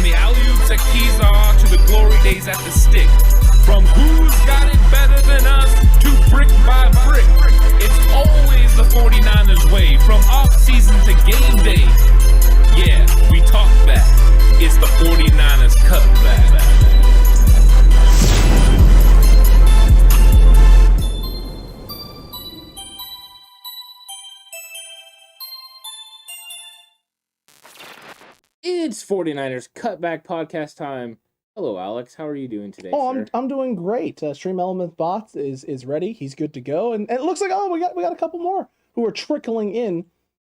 From the alley-oops at Keyshaw to the glory days at the stick. From who's got it better than us to brick by brick. It's always the 49ers way, from off-season to game day. Yeah, we talk back. It's the 49ers Cutback. It's 49ers Cutback Podcast time. Hello, Alex. How are you doing today, Oh, sir? I'm doing great. Stream Element Bot is ready. He's good to go, and it looks like we got a couple more who are trickling in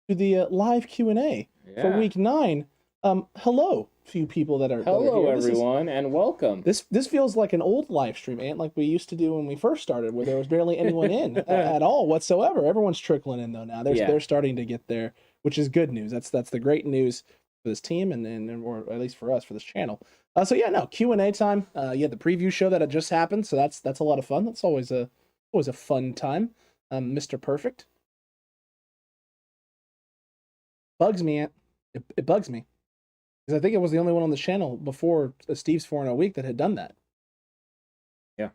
to the live Q&A for week 9. Hello, few people that are Hello, here. everyone, and welcome. This feels like an old live stream, Ant, like we used to do when we first started, where there was barely anyone in at all whatsoever. Everyone's trickling in though now. They're starting to get there, which is good news. That's the great news for this team and or at least for us, for this channel. Q&A time. The preview show that had just happened, so that's a lot of fun. That's always a fun time. Mr. Perfect. Bugs me, Ant. It bugs me. Because I think it was the only one on the channel before Steve's 4-0 week that had done that. Yeah.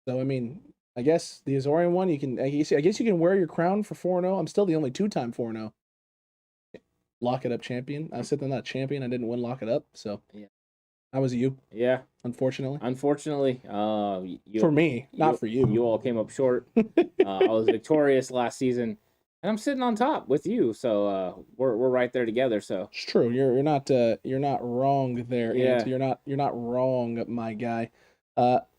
So I mean, I guess the Azorian one, I guess you can wear your crown for 4-0. I'm still the only 2-time 4-0. Lock it up champion. I said I'm not champion. I didn't win lock it up. So yeah. That was you. Yeah. Unfortunately. For me, not for you. You all came up short. I was victorious last season, and I'm sitting on top with you. So we're right there together. So it's true. You're not wrong there. Yeah. You're not wrong, my guy.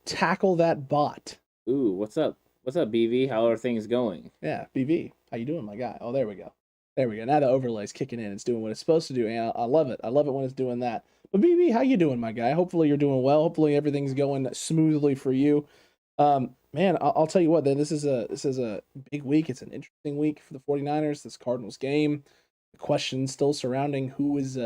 Tackle that bot. Ooh, what's up? What's up, BV? How are things going? Yeah, BV. How you doing, my guy? Oh, there we go. There we go. Now the overlay's kicking in. It's doing what it's supposed to do, and I love it. I love it when it's doing that. But BB, how you doing, my guy? Hopefully you're doing well. Hopefully everything's going smoothly for you. Man, I'll tell you what. This is a big week. It's an interesting week for the 49ers. This Cardinals game. The questions still surrounding who's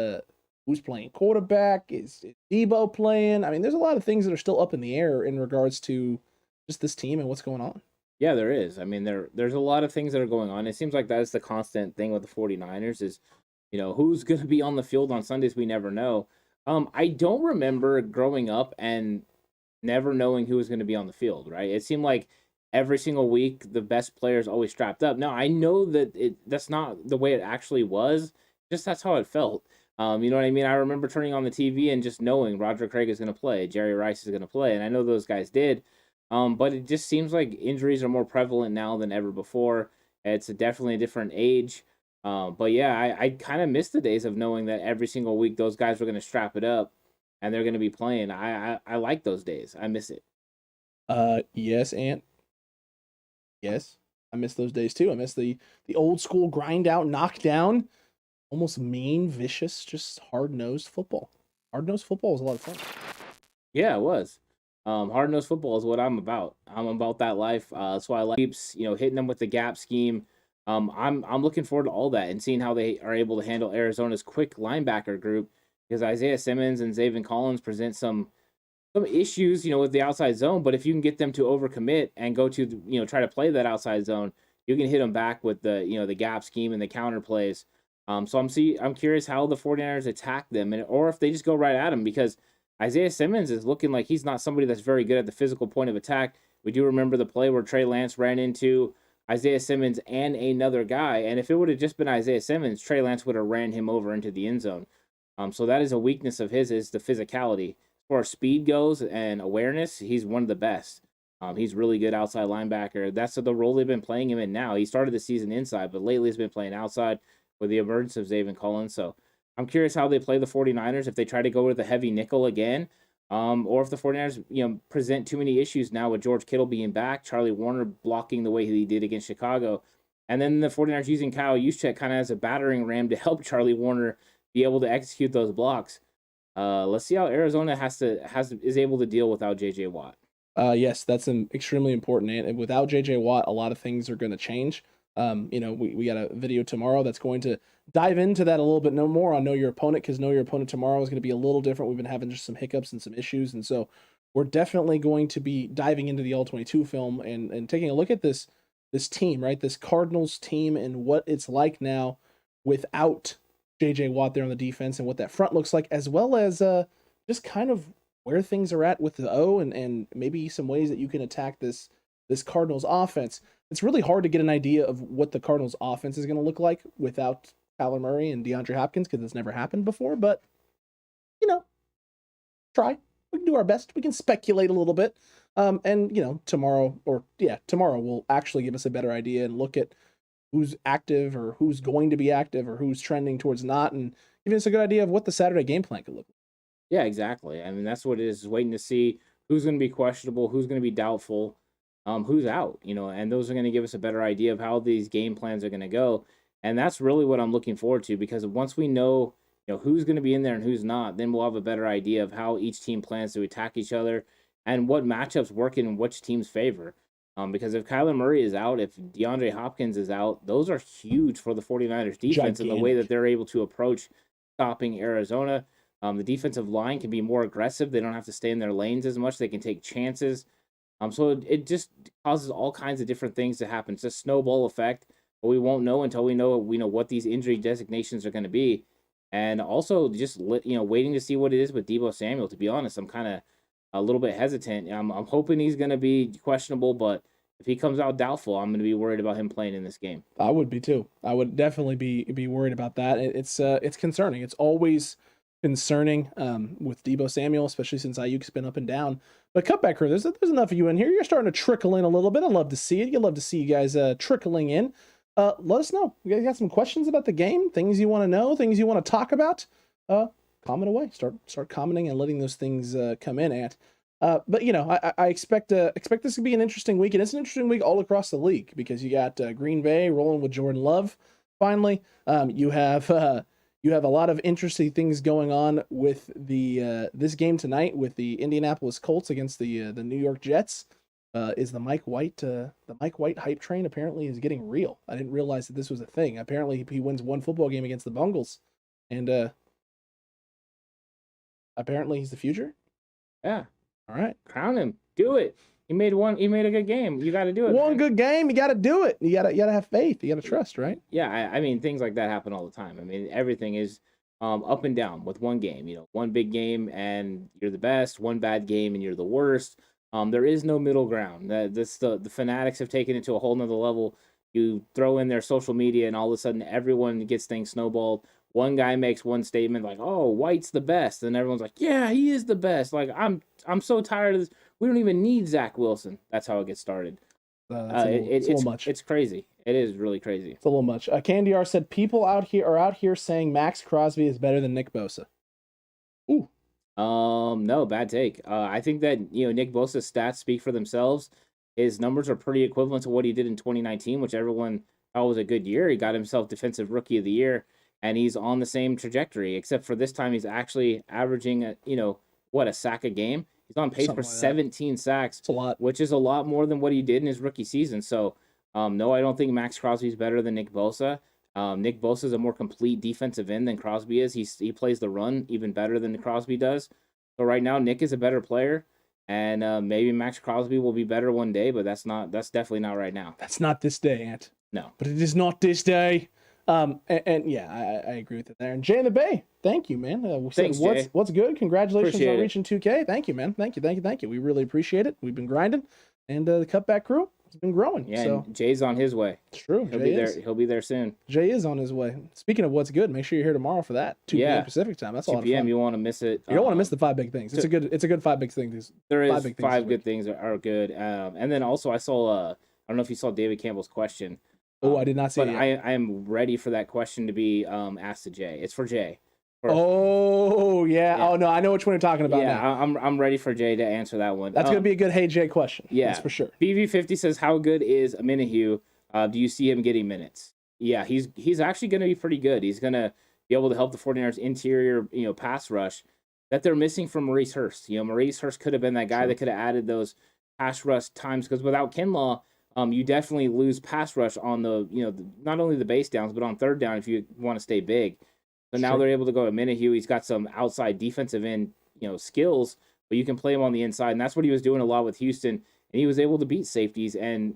playing quarterback. Is Debo playing? I mean, there's a lot of things that are still up in the air in regards to just this team and what's going on. Yeah, there is. I mean, there's a lot of things that are going on. It seems like that is the constant thing with the 49ers is, who's going to be on the field on Sundays, we never know. I don't remember growing up and never knowing who was going to be on the field, right? It seemed like every single week the best players always strapped up. Now, I know that that's not the way it actually was, just that's how it felt. You know what I mean? I remember turning on the TV and just knowing Roger Craig is going to play, Jerry Rice is going to play, and I know those guys did. But it just seems like injuries are more prevalent now than ever before. It's definitely a different age. But yeah, I kind of miss the days of knowing that every single week those guys were going to strap it up and they're going to be playing. I like those days. I miss it. Yes, Ant. Yes, I miss those days too. I miss the old school grind out, knock down, almost mean, vicious, just hard-nosed football. Hard-nosed football was a lot of fun. Yeah, it was. Hard-nosed football is what I'm about. I'm about that life. That's why I like hitting them with the gap scheme. I'm looking forward to all that and seeing how they are able to handle Arizona's quick linebacker group, because Isaiah Simmons and Zaven Collins present some issues, with the outside zone. But if you can get them to overcommit and go to try to play that outside zone, you can hit them back with the gap scheme and the counter plays. So I'm curious how the 49ers attack them, or if they just go right at them, because Isaiah Simmons is looking like he's not somebody that's very good at the physical point of attack. We do remember the play where Trey Lance ran into Isaiah Simmons and another guy, and if it would have just been Isaiah Simmons, Trey Lance would have ran him over into the end zone. So that is a weakness of his, is the physicality. As far as speed goes and awareness, he's one of the best. He's really good outside linebacker. That's the role they've been playing him in now. He started the season inside, but lately he's been playing outside with the emergence of Zaven Collins. So I'm curious how they play the 49ers, if they try to go with a heavy nickel again, or if the 49ers, present too many issues now with George Kittle being back, Charlie Warner blocking the way he did against Chicago, and then the 49ers using Kyle Juszczyk kind of as a battering ram to help Charlie Warner be able to execute those blocks. Let's see how Arizona is able to deal without J.J. Watt. Yes, that's extremely important, and without J.J. Watt, a lot of things are going to change. We got a video tomorrow that's going to dive into that a little bit more on Know Your Opponent, because Know Your Opponent tomorrow is going to be a little different. We've been having just some hiccups and some issues, and so we're definitely going to be diving into the All-22 film and taking a look at this team, right? This Cardinals team and what it's like now without J.J. Watt there on the defense and what that front looks like, as well as just kind of where things are at with the O and maybe some ways that you can attack this Cardinals offense. It's really hard to get an idea of what the Cardinals offense is going to look like without Kyler Murray and DeAndre Hopkins, because it's never happened before. But, try. We can do our best. We can speculate a little bit. And, tomorrow will actually give us a better idea and look at who's active or who's going to be active or who's trending towards not, and giving us a good idea of what the Saturday game plan could look like. Yeah, exactly. I mean, that's what it is waiting to see who's going to be questionable, who's going to be doubtful, who's out, and those are going to give us a better idea of how these game plans are going to go. And that's really what I'm looking forward to, because once we know, who's going to be in there and who's not, then we'll have a better idea of how each team plans to attack each other and what matchups work in which team's favor. Because if Kyler Murray is out, if DeAndre Hopkins is out, those are huge for the 49ers defense and the way that they're able to approach stopping Arizona. The defensive line can be more aggressive. They don't have to stay in their lanes as much. They can take chances. So it just causes all kinds of different things to happen. It's a snowball effect, but we won't know until we know what these injury designations are going to be. And also just waiting to see what it is with Deebo Samuel. To be honest, I'm kind of a little bit hesitant. I'm hoping he's going to be questionable, but if he comes out doubtful, I'm going to be worried about him playing in this game. I would be too. I would definitely be worried about that. It's concerning. It's always concerning with Deebo Samuel, especially since Ayuk's been up and down. But Cutback crew, there's enough of you in here. You're starting to trickle in a little bit. I love to see it. You love to see you guys trickling in. Let us know. You guys got some questions about the game, things you want to know, things you want to talk about. Comment away. Start commenting and letting those things come in at. But I expect this to be an interesting week, and it's an interesting week all across the league, because you got Green Bay rolling with Jordan Love. Finally, you have a lot of interesting things going on with the this game tonight with the Indianapolis Colts against the New York Jets. Is the Mike White hype train apparently is getting real? I didn't realize that this was a thing. Apparently, he wins one football game against the Bengals, and apparently he's the future. Yeah. All right. Crown him. Do it. He made a good game. You got to do it. One good game. You got to do it. You got to have faith. You got to trust, right? Yeah. I mean, things like that happen all the time. I mean, everything is up and down with one game. One big game and you're the best. One bad game and you're the worst. There is no middle ground. The fanatics have taken it to a whole nother level. You throw in their social media and all of a sudden everyone gets things snowballed. One guy makes one statement like, "Oh, White's the best," and everyone's like, "Yeah, he is the best." Like, I'm so tired of this. We don't even need Zach Wilson. That's how it gets started. It's a little much. It's crazy. It is really crazy. It's a little much. Candy R said people out here saying Max Crosby is better than Nick Bosa. Ooh. No, bad take. I think that Nick Bosa's stats speak for themselves. His numbers are pretty equivalent to what he did in 2019, which everyone thought was a good year. He got himself Defensive Rookie of the Year. And he's on the same trajectory, except for this time he's actually averaging a sack a game. He's on pace for 17 sacks. It's a lot, which is a lot more than what he did in his rookie season. So, no, I don't think Max Crosby is better than Nick Bosa. Nick Bosa is a more complete defensive end than Crosby is. He plays the run even better than Crosby does. So right now, Nick is a better player, and maybe Max Crosby will be better one day, but that's definitely not right now. That's not this day, Ant. No, but it is not this day. And yeah, I agree with it there. And Jay in the Bay, thank you, man. Thanks, Jay. What's good? Congratulations Appreciate on reaching 2K. Thank you, man. Thank you. We really appreciate it. We've been grinding, and the Cutback crew has been growing. Yeah, so and Jay's on his way. It's true. He'll be there soon. Jay is on his way. Speaking of what's good, make sure you're here tomorrow for that. 2 p.m. Pacific time. That's 2 all. 2 p.m. You want to miss it. You don't want to miss the 5 big things. It's a good 5 big things. There is 5 good things are good. And then also I saw I don't know if you saw David Campbell's question. Oh, I did not see it yet. I am ready for that question to be asked to Jay. It's for Jay. Oh, yeah. Oh, no, I know which one you're talking about now. I'm ready for Jay to answer that one. That's going to be a good Hey Jay question. Yeah. That's for sure. BV50 says, how good is Minihue? Do you see him getting minutes? Yeah, he's actually going to be pretty good. He's going to be able to help the 49ers interior, pass rush that they're missing from Maurice Hurst. Maurice Hurst could have been that guy that could have added those pass rush times, because without Kinlaw, you definitely lose pass rush on the, not only the base downs, but on third down if you want to stay big. So now they're able to go to Minihue. He's got some outside defensive end, skills, but you can play him on the inside. And that's what he was doing a lot with Houston. And he was able to beat safeties and,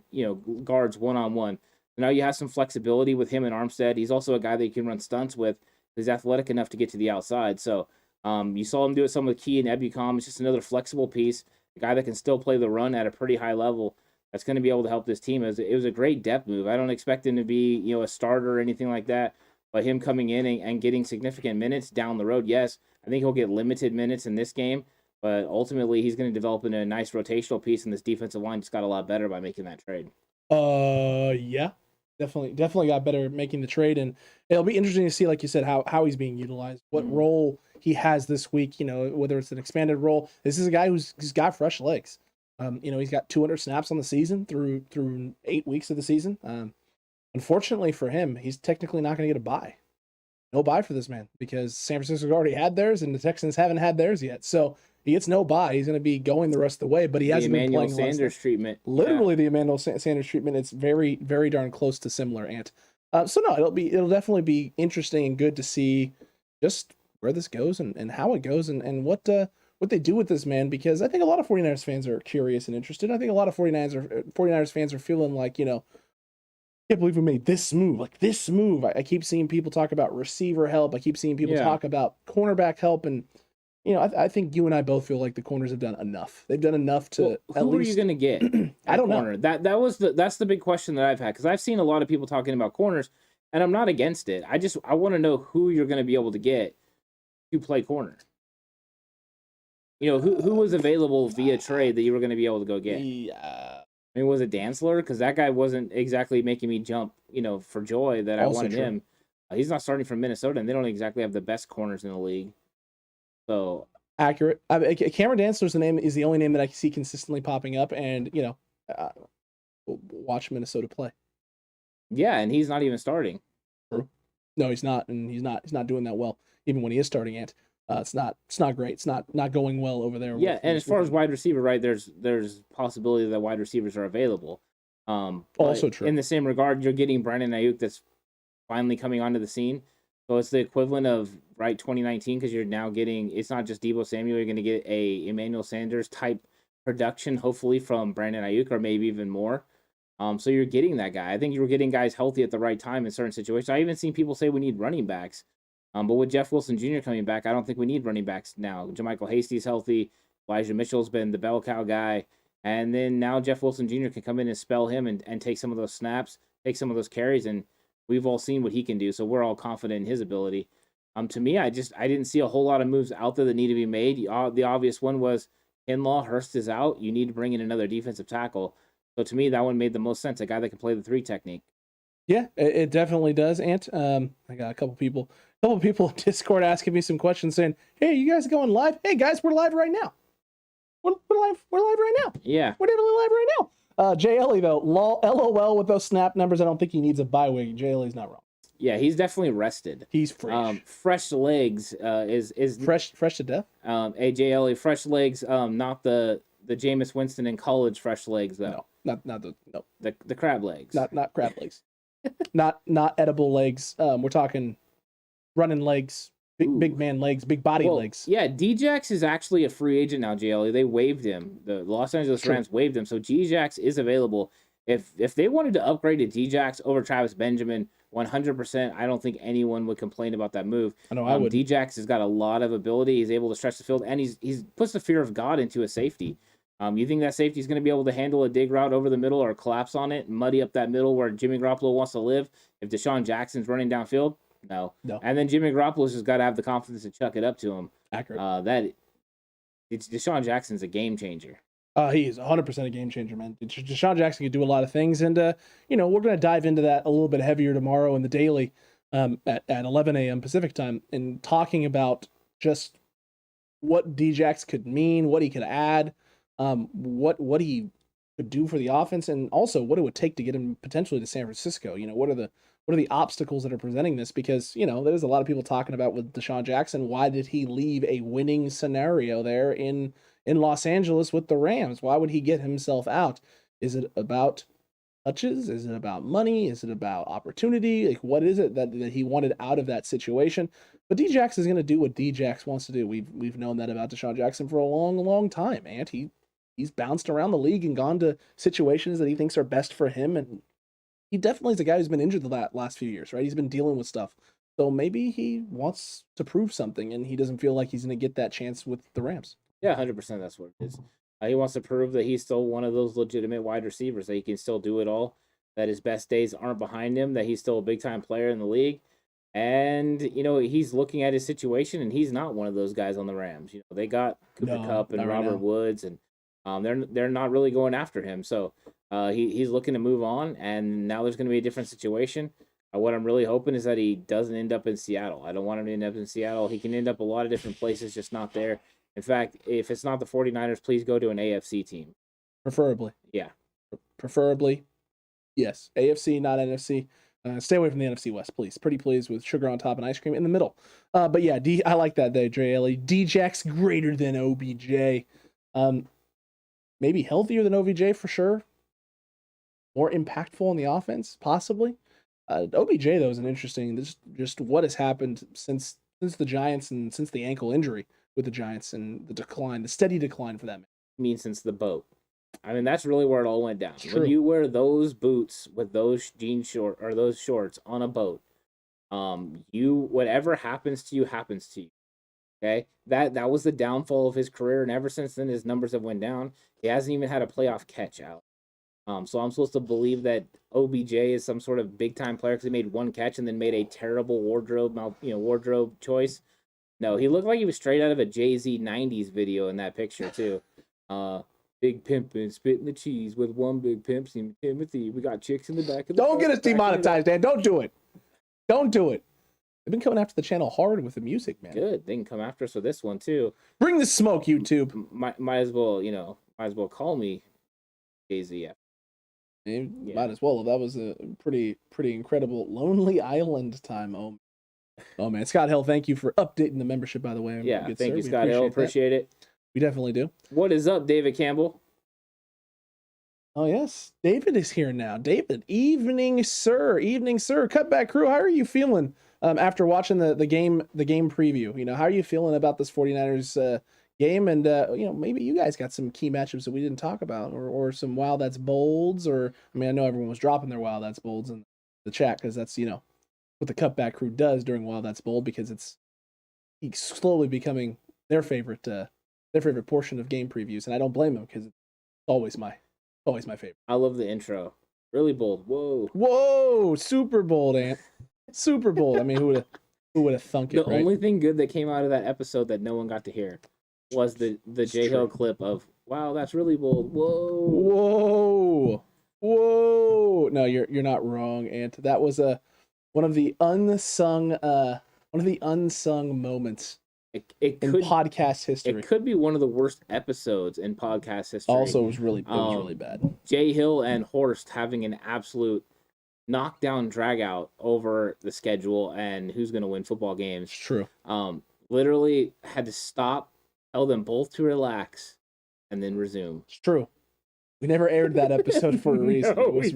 guards one-on-one. So now you have some flexibility with him and Armstead. He's also a guy that you can run stunts with, He's athletic enough to get to the outside. So you saw him do it some with Key and Ebucom. It's just another flexible piece, a guy that can still play the run at a pretty high level. That's going to be able to help this team. It was a great depth move. I don't expect him to be, a starter or anything like that, but him coming in and getting significant minutes down the road, yes, I think he'll get limited minutes in this game, but ultimately he's going to develop into a nice rotational piece, and this defensive line just got a lot better by making that trade. Yeah, definitely got better making the trade, and it'll be interesting to see, like you said, how he's being utilized, what role he has this week. Whether it's an expanded role. This is a guy who's got fresh legs. He's got 200 snaps on the season through 8 weeks of the season. Unfortunately for him, he's technically not going to get a bye. No bye for this man because San Francisco already had theirs and the Texans haven't had theirs yet. So he gets no bye. He's going to be going the rest of the way, but he hasn't been playing. The Emmanuel Sanders treatment. Literally the Emmanuel Sanders treatment. It's very, very darn close to similar, Ant. So no, it'll definitely be interesting and good to see just where this goes and how it goes and what they do with this man, because I think a lot of 49ers fans are curious and interested. I think a lot of 49ers fans are feeling like, I can't believe we made this move. Like this move. I keep seeing people talk about receiver help. I keep seeing people talk about cornerback help. And, I think you and I both feel like the corners have done enough. They've done enough to who are you going to get? I don't know. That's the big question that I've had, because I've seen a lot of people talking about corners, and I'm not against it. I want to know who you're going to be able to get to play corner. Who was available via trade that you were going to be able to go get? Yeah. I mean, was it Dantzler? Because that guy wasn't exactly making me jump, for joy that I wanted him. He's not starting from Minnesota, and they don't exactly have the best corners in the league. So accurate. Cameron Dantzler's is the only name that I see consistently popping up, and watch Minnesota play. Yeah, and he's not even starting. True. No, he's not, and he's not doing that well. Even when he is starting, it's not great. It's not going well over there. Yeah, and as far as wide receiver, right, there's possibility that wide receivers are available. Also true. In the same regard, you're getting Brandon Ayuk that's finally coming onto the scene. So it's the equivalent of 2019, because you're now getting, it's not just Deebo Samuel, you're going to get a Emmanuel Sanders type production, hopefully from Brandon Ayuk, or maybe even more. So you're getting that guy. I think you were getting guys healthy at the right time in certain situations. I even seen people say we need running backs. But with Jeff Wilson Jr. coming back, I don't think we need running backs now. JaMychal Hasty's healthy. Elijah Mitchell's been the bell cow guy. And then now Jeff Wilson Jr. can come in and spell him and take some of those snaps, take some of those carries, and we've all seen what he can do. So we're all confident in his ability. To me, I didn't see a whole lot of moves out there that need to be made. The obvious one was Kinlaw. Hurst is out. You need to bring in another defensive tackle. So to me, that one made the most sense. A guy that can play the 3 technique. Yeah, it definitely does, Ant. I got a couple people in Discord asking me some questions saying, hey, you guys going live? Hey, guys, we're live right now. We're live right now. Yeah. We're definitely live right now. Jay Ellie, though, LOL with those snap numbers. I don't think he needs a bye week. Jay Ellie's not wrong. Yeah, he's definitely rested. He's fresh. Fresh legs is fresh to death. Jay Ellie, fresh legs, not the Jameis Winston in college fresh legs, though. No, the crab legs. Not crab legs. not edible legs. We're talking running legs, big man legs, big body legs. Yeah, Djax is actually a free agent now, JLE. They waived him. The Los Angeles Rams waived him, so Djax is available. If they wanted to upgrade to Djax over Travis Benjamin, 100%, I don't think anyone would complain about that move. I know I would. Djax has got a lot of ability. He's able to stretch the field, and he's puts the fear of God into a safety. You think that safety is going to be able to handle a dig route over the middle or collapse on it, muddy up that middle where Jimmy Garoppolo wants to live? If Deshaun Jackson's running downfield, no. And then Jimmy Garoppolo's just got to have the confidence to chuck it up to him. Accurate. Deshaun Jackson's a game changer. He is 100% a game changer, man. Deshaun Jackson can do a lot of things, and we're going to dive into that a little bit heavier tomorrow in the daily at 11 a.m. Pacific time, and talking about just what Djax could mean, what he could add, what he could do for the offense, and also what it would take to get him potentially to San Francisco. What are the obstacles that are presenting this? Because there's a lot of people talking about with Deshaun Jackson, why did he leave a winning scenario there in Los Angeles with the Rams? Why would he get himself out? Is it about touches? Is it about money? Is it about opportunity? Like, what is it that he wanted out of that situation? But Djax is going to do what Djax wants to do. We've known that about Deshaun Jackson for a long, long time, and he's bounced around the league and gone to situations that he thinks are best for him, and he definitely is a guy who's been injured the last few years, right? He's been dealing with stuff So maybe he wants to prove something, and he doesn't feel like he's going to get that chance with the Rams. Yeah, 100%. That's what it is. He wants to prove that he's still one of those legitimate wide receivers, that he can still do it all, that his best days aren't behind him, that he's still a big-time player in the league. And, he's looking at his situation, and he's not one of those guys on the Rams. They got Cooper Kupp and Robert Woods, and they're not really going after him. So he's looking to move on, and now there's going to be a different situation. What I'm really hoping is that he doesn't end up in Seattle. I don't want him to end up in Seattle. He can end up a lot of different places, just not there. In fact, if it's not the 49ers, please go to an AFC team. Preferably. Yeah. Preferably. Yes. AFC, not NFC. Stay away from the NFC West, please. Pretty please, with sugar on top and ice cream in the middle. But yeah, I like that there, JLE. D-Jack's greater than OBJ. Maybe healthier than OBJ for sure. More impactful in the offense, possibly. OBJ, though, is an interesting, just what has happened since the Giants and since the ankle injury with the Giants and the steady decline for that man. I mean, since the boat. I mean, that's really where it all went down. True. When you wear those boots with those those shorts on a boat, whatever happens to you happens to you. Okay, that was the downfall of his career, and ever since then, his numbers have went down. He hasn't even had a playoff catch out. So I'm supposed to believe that OBJ is some sort of big time player because he made one catch and then made a terrible wardrobe choice. No, he looked like he was straight out of a Jay-Z 90s video in that picture too. Big pimpin', spitting the cheese with one big pimp, Timothy. We got chicks in the back of the Don't get us demonetized, Dan. Don't do it. Don't do it. They've been coming after the channel hard with the music, man. Good. They can come after us with this one too. Bring the smoke, YouTube. Might as well call me Jay-Z. Might as well. That was a pretty incredible Lonely Island time. Oh man, Scott Hill, thank you for updating the membership, by the way. Yeah, thank you, Scott Hill. Appreciate it. We definitely do. What is up, David Campbell? Oh yes, David is here now. David, evening, sir. Cutback crew, how are you feeling after watching the game preview? How are you feeling about this 49ers game? And maybe you guys got some key matchups that we didn't talk about, or some wow that's bolds, or I know everyone was dropping their wow that's bolds in the chat because that's what the Cutback crew does during wow that's bold, because it's slowly becoming their favorite portion of game previews, and I don't blame them because it's always my favorite. I love the intro. Really bold. Whoa, super bold, Ant. Super bold. I mean, who would have thunk it? The only thing good that came out of that episode that no one got to hear was the J Hill clip of wow, that's really bold. Whoa. No, you're not wrong, Ant. That was one of the unsung moments in podcast history. It could be one of the worst episodes in podcast history. Also, it was really bad. J Hill and Horst having an absolute knockdown drag out over the schedule and who's going to win football games. It's true. Literally had to stop, tell them both to relax, and then resume. It's true. We never aired that episode for a reason. No, it was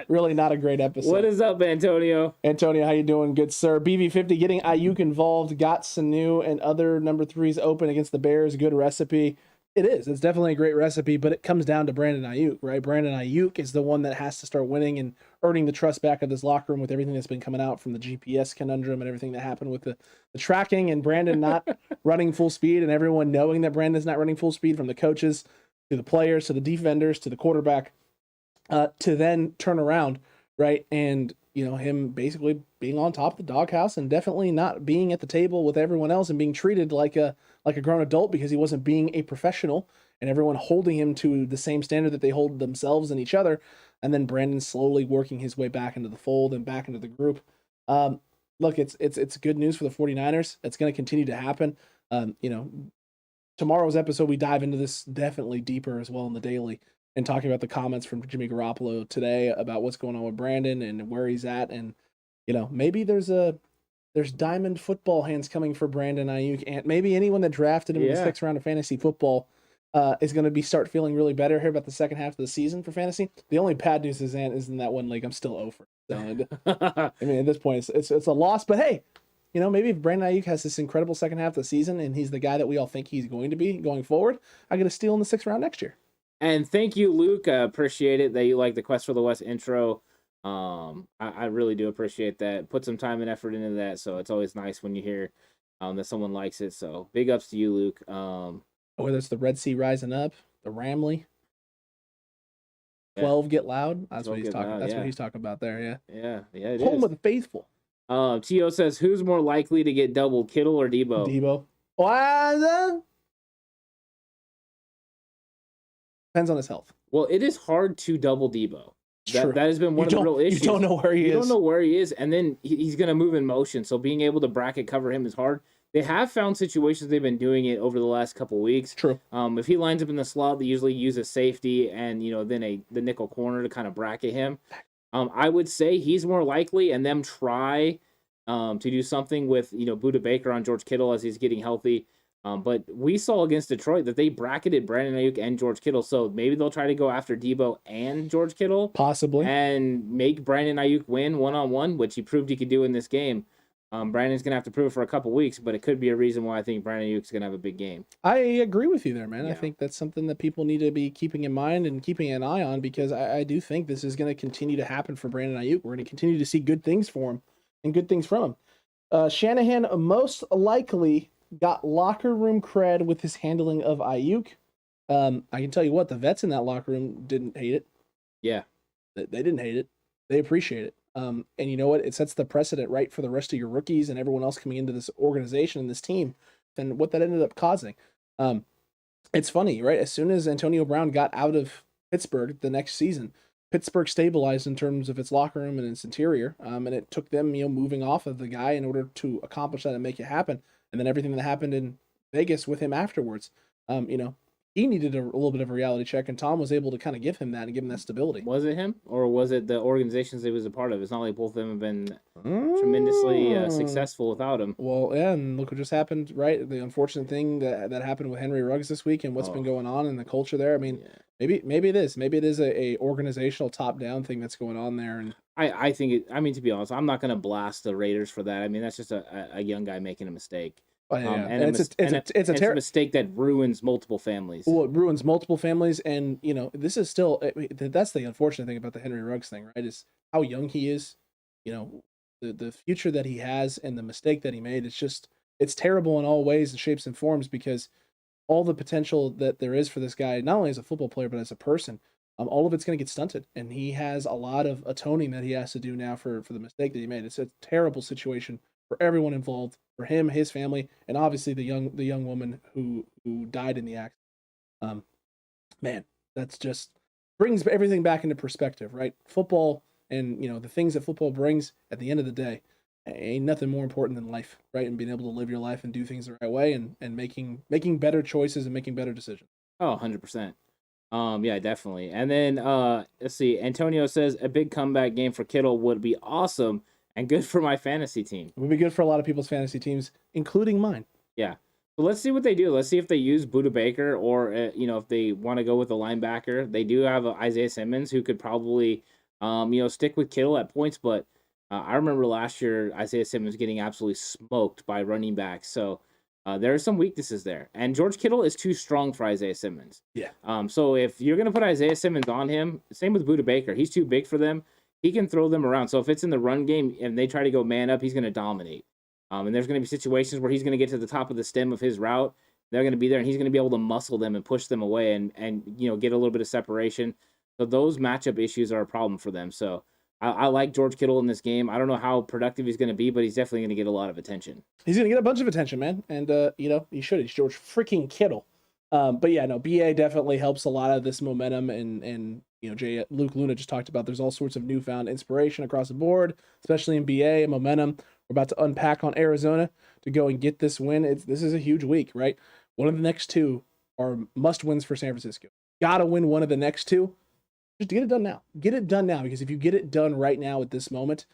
really not a great episode. What is up, Antonio? Antonio, how you doing? Good, sir. BV50 getting Ayuk involved, got Sanu and other number 3s open against the Bears. Good recipe. It is. It's definitely a great recipe, but it comes down to Brandon Ayuk, right? Brandon Ayuk is the one that has to start winning and earning the trust back of this locker room with everything that's been coming out from the GPS conundrum and everything that happened with the tracking and Brandon not running full speed and everyone knowing that Brandon's not running full speed, from the coaches to the players, to the defenders, to the quarterback, to then turn around, right? And, him basically being on top of the doghouse and definitely not being at the table with everyone else and being treated like a grown adult because he wasn't being a professional, and everyone holding him to the same standard that they hold themselves and each other. And then Brandon slowly working his way back into the fold and back into the group. Look, it's good news for the 49ers. It's going to continue to happen. Tomorrow's episode, we dive into this definitely deeper as well in the daily, and talking about the comments from Jimmy Garoppolo today about what's going on with Brandon and where he's at. And, maybe there's diamond football hands coming for Brandon Ayuk, and maybe anyone that drafted him in the 6th round of fantasy football is going to start feeling really better here about the second half of the season for fantasy. The only bad news is in that one league, I'm still over. So, at this point, it's a loss, but hey, maybe if Brandon Ayuk has this incredible second half of the season and he's the guy that we all think he's going to be going forward, I get a steal in the 6th round next year. And thank you, Luke. I appreciate it that you like the Quest for the West intro. I really do appreciate that. Put some time and effort into that, so it's always nice when you hear that someone likes it. So big ups to you, Luke. Whether it's the Red Sea rising up, the Ramley, 12 get loud. That's what he's talking. That's what he's talking about there. Yeah. It Home is. of the faithful. T.O. says, who's more likely to get doubled, Kittle or Debo? Debo. Depends on his health. Well, it is hard to double Debo. That has been one of the real issues. You don't know where he is. You don't know where he is, and then he's going to move in motion. So being able to bracket cover him is hard. They have found situations they've been doing it over the last couple of weeks. True. If he lines up in the slot, they usually use a safety and then the nickel corner to kind of bracket him. I would say he's more likely, and them try to do something with Budda Baker on George Kittle as he's getting healthy. But we saw against Detroit that they bracketed Brandon Ayuk and George Kittle, so maybe they'll try to go after Debo and George Kittle, possibly, and make Brandon Ayuk win one-on-one, which he proved he could do in this game. Brandon's gonna have to prove it for a couple weeks, but it could be a reason why I think Brandon Ayuk's gonna have a big game. I agree with you there, man. Yeah. I think that's something that people need to be keeping in mind and keeping an eye on, because I do think this is going to continue to happen for Brandon Ayuk. We're going to continue to see good things for him and good things from him. Shanahan most likely got locker room cred with his handling of Ayuk. I can tell you what, the vets in that locker room didn't hate it. Yeah. They didn't hate it. They appreciate it. And you know what? It sets the precedent, right, for the rest of your rookies and everyone else coming into this organization and this team, and what that ended up causing. It's funny, right? As soon as Antonio Brown got out of Pittsburgh the next season, Pittsburgh stabilized in terms of its locker room and its interior, and it took them, moving off of the guy in order to accomplish that and make it happen. And then everything that happened in Vegas with him afterwards, he needed a little bit of a reality check, and Tom was able to kind of give him that and give him that stability. Was it him, or was it the organizations he was a part of? It's not like both of them have been tremendously successful without him. Well, yeah, and look what just happened, right? The unfortunate thing that happened with Henry Ruggs this week and what's been going on in the culture there. I mean, maybe it is a organizational top-down thing that's going on there. And I think to be honest, I'm not going to blast the Raiders for that. I mean, that's just a young guy making a mistake. And it's a mistake that ruins multiple families. Well, it ruins multiple families, and this is still that's the unfortunate thing about the Henry Ruggs thing, right? Is how young he is, the future that he has, and the mistake that he made. It's terrible in all ways and shapes and forms, because all the potential that there is for this guy, not only as a football player but as a person, all of it's going to get stunted, and he has a lot of atoning that he has to do now for the mistake that he made. It's a terrible situation for everyone involved, for him, his family, and obviously the young woman who died in the accident. Man, that's just brings everything back into perspective, right? Football and the things that football brings at the end of the day, ain't nothing more important than life, right? And being able to live your life and do things the right way, and making better choices and making better decisions. Oh, 100%. Yeah, definitely. And then let's see. Antonio says a big comeback game for Kittle would be awesome and good for my fantasy team. It would be good for a lot of people's fantasy teams, including mine. Yeah. So let's see what they do. Let's see if they use Budda Baker, or if they want to go with a linebacker. They do have Isaiah Simmons, who could probably stick with Kittle at points, but I remember last year Isaiah Simmons getting absolutely smoked by running backs. So there are some weaknesses there, and George Kittle is too strong for Isaiah Simmons. Yeah. So if you're gonna put Isaiah Simmons on him, same with Budda Baker. He's too big for them. He can throw them around. So if it's in the run game and they try to go man up, he's going to dominate. And there's going to be situations where he's going to get to the top of the stem of his route. They're going to be there, and he's going to be able to muscle them and push them away and get a little bit of separation. So those matchup issues are a problem for them. So I like George Kittle in this game. I don't know how productive he's going to be, but he's definitely going to get a lot of attention. He's going to get a bunch of attention, man. And, he should. He's George freaking Kittle. But yeah, no, BA definitely helps a lot of this momentum, and Luke Luna just talked about there's all sorts of newfound inspiration across the board, especially in BA and momentum. We're about to unpack on Arizona to go and get this win. This is a huge week, right? One of the next two are must wins for San Francisco. Gotta win one of the next two. Just get it done now. Get it done now, because if you get it done right now at this moment,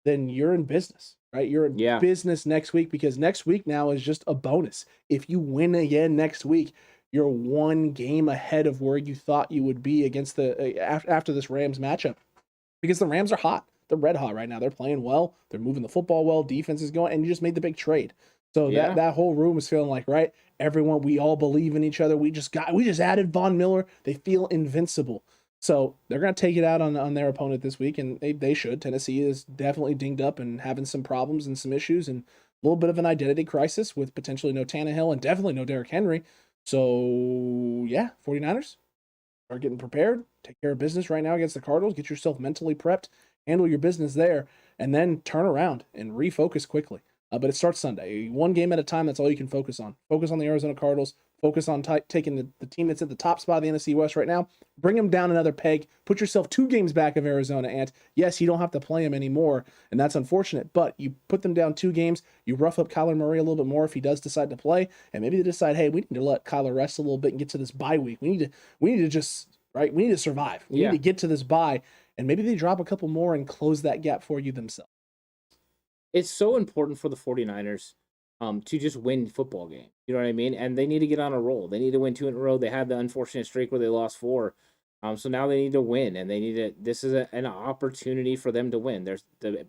then you're in business, right? You're in business next week, because next week now is just a bonus. If you win again next week, you're one game ahead of where you thought you would be against after this Rams matchup, because the Rams are hot. They're red hot right now. They're playing well. They're moving the football well. Defense is going, and you just made the big trade. So that whole room is feeling like, right, everyone, we all believe in each other. We just added Von Miller. They feel invincible. So they're going to take it out on their opponent this week, and they should. Tennessee is definitely dinged up and having some problems and some issues and a little bit of an identity crisis with potentially no Tannehill and definitely no Derrick Henry. So, yeah, 49ers are getting prepared. Take care of business right now against the Cardinals. Get yourself mentally prepped. Handle your business there, and then turn around and refocus quickly. But it starts Sunday. One game at a time, that's all you can focus on. Focus on the Arizona Cardinals. Focus on taking the team that's at the top spot of the NFC West right now. Bring them down another peg. Put yourself 2 games back of Arizona. And yes, you don't have to play them anymore, and that's unfortunate. But you put them down 2 games. You rough up Kyler Murray a little bit more if he does decide to play. And maybe they decide, hey, we need to let Kyler rest a little bit and get to this bye week. We need to just, right? We need to survive. We need to get to this bye. And maybe they drop a couple more and close that gap for you themselves. It's so important for the 49ers to just win football games. You know what I mean? And they need to get on a roll. They need to win 2 in a row. They had the unfortunate streak where they lost 4. So now they need to win, and they need to. This is an opportunity for them to win. There's the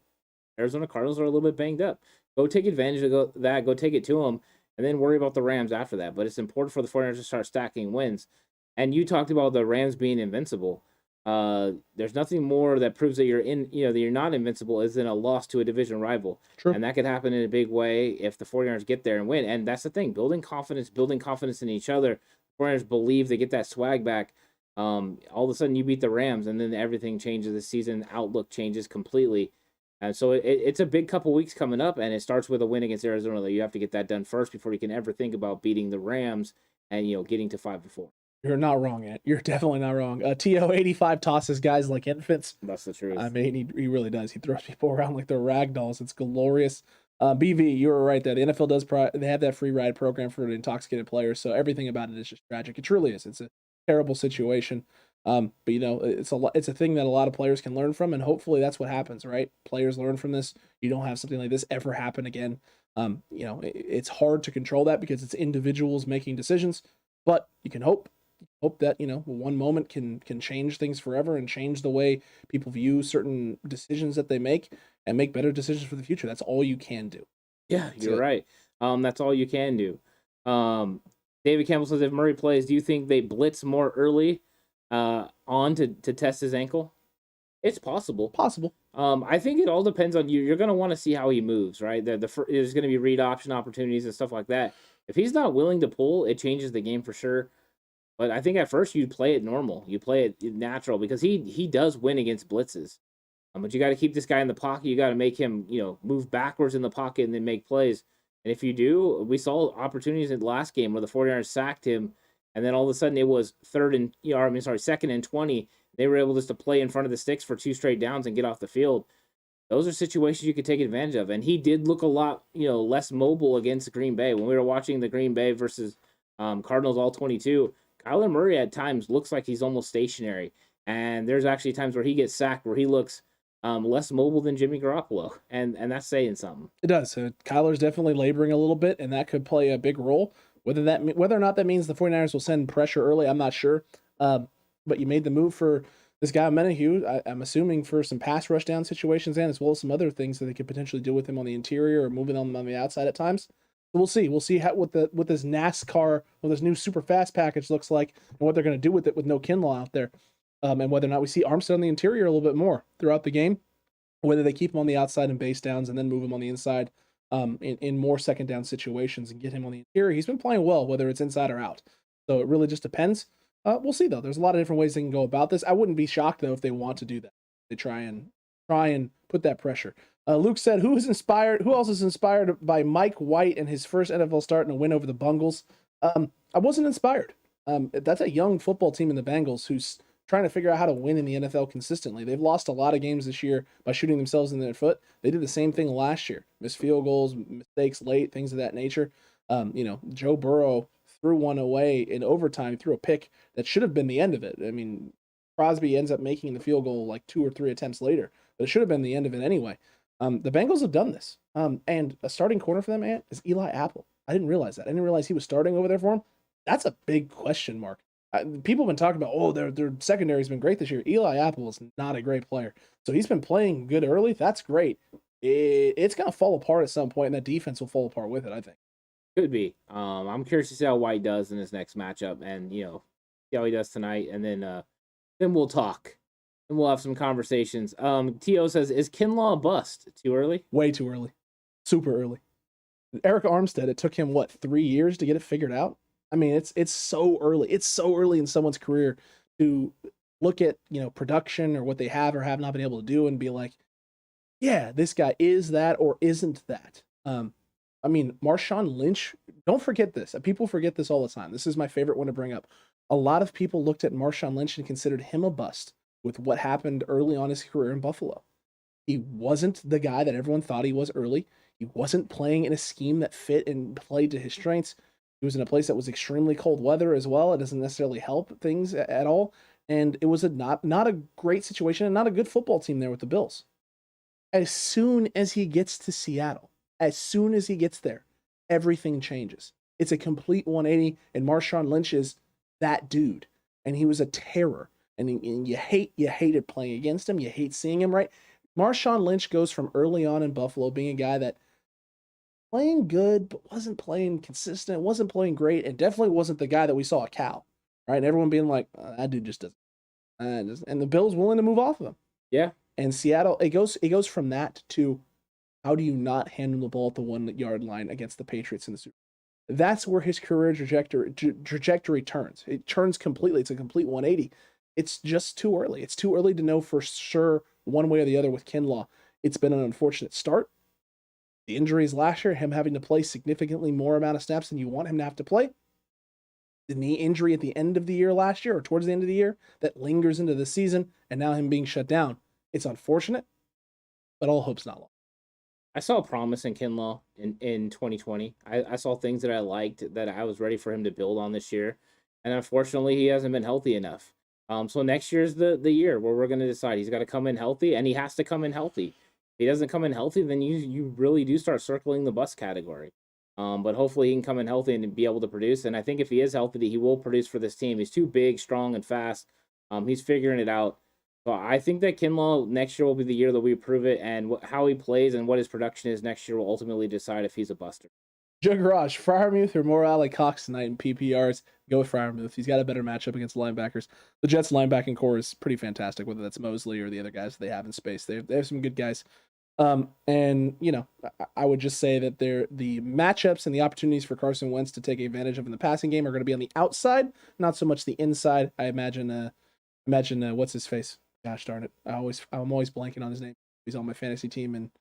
Arizona Cardinals are a little bit banged up. Go take advantage of that. Go take it to them, and then worry about the Rams after that. But it's important for the 49ers to start stacking wins. And you talked about the Rams being invincible. There's nothing more that proves that that you're not invincible is than a loss to a division rival. True. And that could happen in a big way if the 49ers get there and win. And that's the thing, building confidence in each other. The 49ers believe they get that swag back. All of a sudden you beat the Rams, and then everything changes. The season outlook changes completely. And so it's a big couple weeks coming up, and it starts with a win against Arizona. You have to get that done first before you can ever think about beating the Rams and getting to 5-4. You're not wrong, Ant. You're definitely not wrong. TO85 tosses guys like infants. That's the truth. I mean, he really does. He throws people around like they're rag dolls. It's glorious. BV, you were right, though. The NFL they have that free ride program for intoxicated players, so everything about it is just tragic. It truly is. It's a terrible situation. But it's a thing that a lot of players can learn from, and hopefully that's what happens, right? Players learn from this. You don't have something like this ever happen again. It's hard to control that because it's individuals making decisions, but you can hope that one moment can change things forever and change the way people view certain decisions that they make and make better decisions for the future. That's all you can do. Yeah, you're right. That's all you can do. David Campbell says, if Murray plays, do you think they blitz more early on to test his ankle? It's possible. I think it all depends on you. You're going to want to see how he moves, right? There's going to be read option opportunities and stuff like that. If he's not willing to pull, it changes the game for sure. But I think at first you play it normal. You play it natural because he does win against blitzes. But you got to keep this guy in the pocket. You got to make him, move backwards in the pocket and then make plays. And if you do, we saw opportunities in the last game where the 49ers sacked him, and then all of a sudden it was second and 20. They were able just to play in front of the sticks for 2 straight downs and get off the field. Those are situations you could take advantage of. And he did look a lot, less mobile against Green Bay. When we were watching the Green Bay versus Cardinals all 22, Kyler Murray at times looks like he's almost stationary. And there's actually times where he gets sacked where he looks less mobile than Jimmy Garoppolo. And that's saying something. It does. Kyler's definitely laboring a little bit, and that could play a big role. Whether or not that means the 49ers will send pressure early, I'm not sure. But you made the move for this guy, Menahu, I'm assuming for some pass rush down situations and as well as some other things that they could potentially do with him on the interior or moving on the outside at times. So we'll see. We'll see what this NASCAR, what this new super fast package looks like and what they're going to do with it with no Kinlaw out there. And whether or not we see Armstead on the interior a little bit more throughout the game, or whether they keep him on the outside in base downs and then move him on the inside in more second down situations and get him on the interior. He's been playing well, whether it's inside or out. So it really just depends. We'll see, though. There's a lot of different ways they can go about this. I wouldn't be shocked, though, if they want to do that. They try and put that pressure. Luke said, who else is inspired by Mike White and his first NFL start and a win over the Bengals? I wasn't inspired. That's a young football team in the Bengals who's trying to figure out how to win in the NFL consistently. They've lost a lot of games this year by shooting themselves in their foot. They did the same thing last year. Missed field goals, mistakes late, things of that nature. Joe Burrow threw one away in overtime, threw a pick that should have been the end of it. I mean, Crosby ends up making the field goal like 2 or 3 attempts later, but it should have been the end of it anyway. The Bengals have done this. And a starting corner for them, Ant, is Eli Apple. I didn't realize that. I didn't realize he was starting over there for him. That's a big question mark. People have been talking about, their secondary's been great this year. Eli Apple is not a great player. So he's been playing good early. That's great. It's going to fall apart at some point, and that defense will fall apart with it, I think. Could be. I'm curious to see how White does in his next matchup and, see how he does tonight. And then then we'll talk. And we'll have some conversations. T.O. says, is Kinlaw a bust? Too early? Way too early. Super early. Eric Armstead, it took him, 3 years to get it figured out? I mean, it's so early. It's so early in someone's career to look at, production or what they have or have not been able to do and be like, yeah, this guy is that or isn't that. I mean, Marshawn Lynch, don't forget this. People forget this all the time. This is my favorite one to bring up. A lot of people looked at Marshawn Lynch and considered him a bust with what happened early on in his career in Buffalo. He wasn't the guy that everyone thought he was early. He wasn't playing in a scheme that fit and played to his strengths. He was in a place that was extremely cold weather as well. It doesn't necessarily help things at all. And it was not a great situation and not a good football team there with the Bills. As soon as he gets to Seattle, as soon as he gets there, everything changes. It's a complete 180, and Marshawn Lynch is that dude. And he was a terror. And you hated playing against him. You hate seeing him, right? Marshawn Lynch goes from early on in Buffalo being a guy that playing good, but wasn't playing consistent, wasn't playing great, and definitely wasn't the guy that we saw at Cal, right? And everyone being like, that dude just doesn't. And the Bills willing to move off of him. Yeah. And Seattle, it goes from that to how do you not handle the ball at the 1 yard line against the Patriots in the Super Bowl? That's where his career trajectory turns. It turns completely. It's a complete 180. It's just too early. It's too early to know for sure one way or the other with Kinlaw. It's been an unfortunate start. The injuries last year, him having to play significantly more amount of snaps than you want him to have to play. The knee injury at the end of the year last year or towards the end of the year that lingers into the season, and now him being shut down. It's unfortunate, but all hope's not lost. I saw promise in Kinlaw in 2020. I saw things that I liked that I was ready for him to build on this year. And unfortunately, he hasn't been healthy enough. So next year's the year where we're going to decide. He's got to come in healthy, and he has to come in healthy. If he doesn't come in healthy, then you really do start circling the bust category. But hopefully he can come in healthy and be able to produce. And I think if he is healthy, he will produce for this team. He's too big, strong, and fast. He's figuring it out. So I think that Kinlaw next year will be the year that we prove it, and how he plays and what his production is next year will ultimately decide if he's a buster. Joe Garage, Freiermuth or Morale Cox tonight in PPRs. Go with Freiermuth. He's got a better matchup against the linebackers. The Jets' linebacking core is pretty fantastic, whether that's Mosley or the other guys they have in space. They have some good guys. And, I would just say that the matchups and the opportunities for Carson Wentz to take advantage of in the passing game are going to be on the outside, not so much the inside. I imagine what's his face? Gosh darn it. I'm always blanking on his name. He's on my fantasy team, and